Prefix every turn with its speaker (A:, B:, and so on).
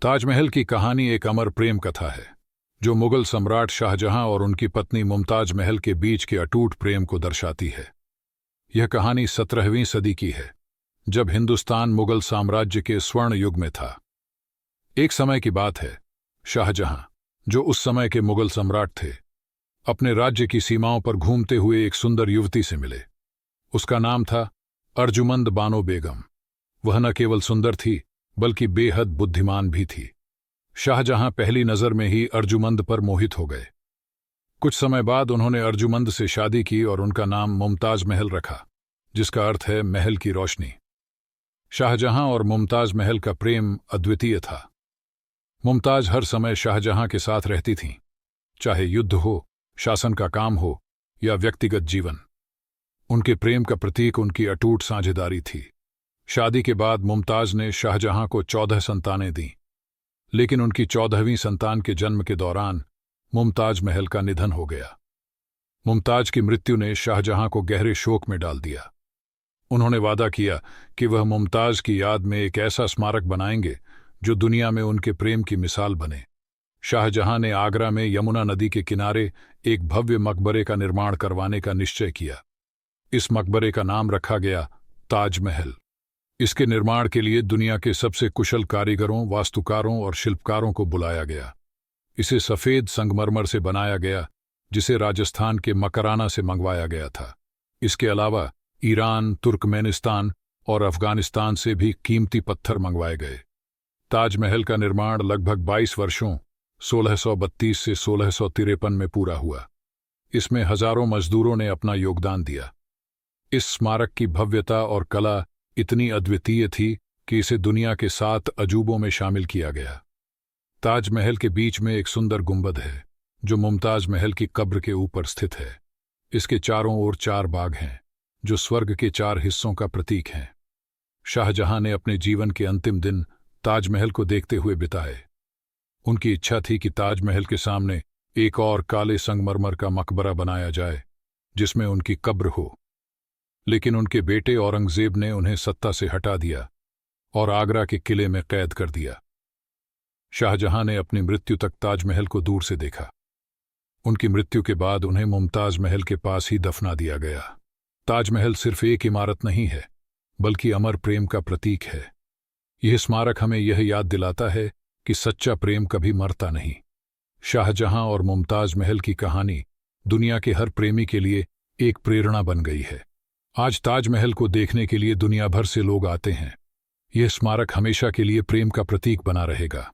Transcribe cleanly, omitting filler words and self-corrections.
A: ताजमहल की कहानी एक अमर प्रेम कथा है जो मुगल सम्राट शाहजहां और उनकी पत्नी मुमताज महल के बीच के अटूट प्रेम को दर्शाती है। यह कहानी 17वीं सदी की है, जब हिंदुस्तान मुगल साम्राज्य के स्वर्ण युग में था। एक समय की बात है, शाहजहां, जो उस समय के मुगल सम्राट थे, अपने राज्य की सीमाओं पर घूमते हुए एक सुंदर युवती से मिले। उसका नाम था अर्जुमंद बानो बेगम। वह न केवल सुंदर थी बल्कि बेहद बुद्धिमान भी थी। शाहजहां पहली नजर में ही अर्जुमंद पर मोहित हो गए। कुछ समय बाद उन्होंने अर्जुमंद से शादी की और उनका नाम मुमताज महल रखा, जिसका अर्थ है महल की रोशनी। शाहजहां और मुमताज महल का प्रेम अद्वितीय था। मुमताज हर समय शाहजहां के साथ रहती थीं, चाहे युद्ध हो, शासन का काम हो या व्यक्तिगत जीवन। उनके प्रेम का प्रतीक उनकी अटूट साझेदारी थी। शादी के बाद मुमताज ने शाहजहां को 14 संतानें दीं, लेकिन उनकी 14वीं संतान के जन्म के दौरान मुमताज महल का निधन हो गया। मुमताज की मृत्यु ने शाहजहां को गहरे शोक में डाल दिया। उन्होंने वादा किया कि वह मुमताज की याद में एक ऐसा स्मारक बनाएंगे जो दुनिया में उनके प्रेम की मिसाल बने। शाहजहां ने आगरा में यमुना नदी के किनारे एक भव्य मकबरे का निर्माण करवाने का निश्चय किया। इस मकबरे का नाम रखा गया ताजमहल। इसके निर्माण के लिए दुनिया के सबसे कुशल कारीगरों, वास्तुकारों और शिल्पकारों को बुलाया गया। इसे सफेद संगमरमर से बनाया गया, जिसे राजस्थान के मकराना से मंगवाया गया था। इसके अलावा ईरान, तुर्कमेनिस्तान और अफगानिस्तान से भी कीमती पत्थर मंगवाए गए। ताजमहल का निर्माण लगभग 22 वर्षों 1632 से 1653 में पूरा हुआ। इसमें हजारों मजदूरों ने अपना योगदान दिया। इस स्मारक की भव्यता और कला इतनी अद्वितीय थी कि इसे दुनिया के 7 अजूबों में शामिल किया गया। ताजमहल के बीच में एक सुंदर गुंबद है, जो मुमताज महल की कब्र के ऊपर स्थित है। इसके चारों ओर 4 बाग हैं, जो स्वर्ग के 4 हिस्सों का प्रतीक हैं। शाहजहां ने अपने जीवन के अंतिम दिन ताजमहल को देखते हुए बिताए। उनकी इच्छा थी कि ताजमहल के सामने एक और काले संगमरमर का मकबरा बनाया जाए, जिसमें उनकी कब्र हो। लेकिन उनके बेटे औरंगजेब ने उन्हें सत्ता से हटा दिया और आगरा के किले में कैद कर दिया। शाहजहां ने अपनी मृत्यु तक ताजमहल को दूर से देखा। उनकी मृत्यु के बाद उन्हें मुमताज महल के पास ही दफना दिया गया। ताजमहल सिर्फ एक इमारत नहीं है, बल्कि अमर प्रेम का प्रतीक है। यह स्मारक हमें यह याद दिलाता है कि सच्चा प्रेम कभी मरता नहीं। शाहजहां और मुमताज महल की कहानी दुनिया के हर प्रेमी के लिए एक प्रेरणा बन गई है। आज ताजमहल को देखने के लिए दुनिया भर से लोग आते हैं। यह स्मारक हमेशा के लिए प्रेम का प्रतीक बना रहेगा।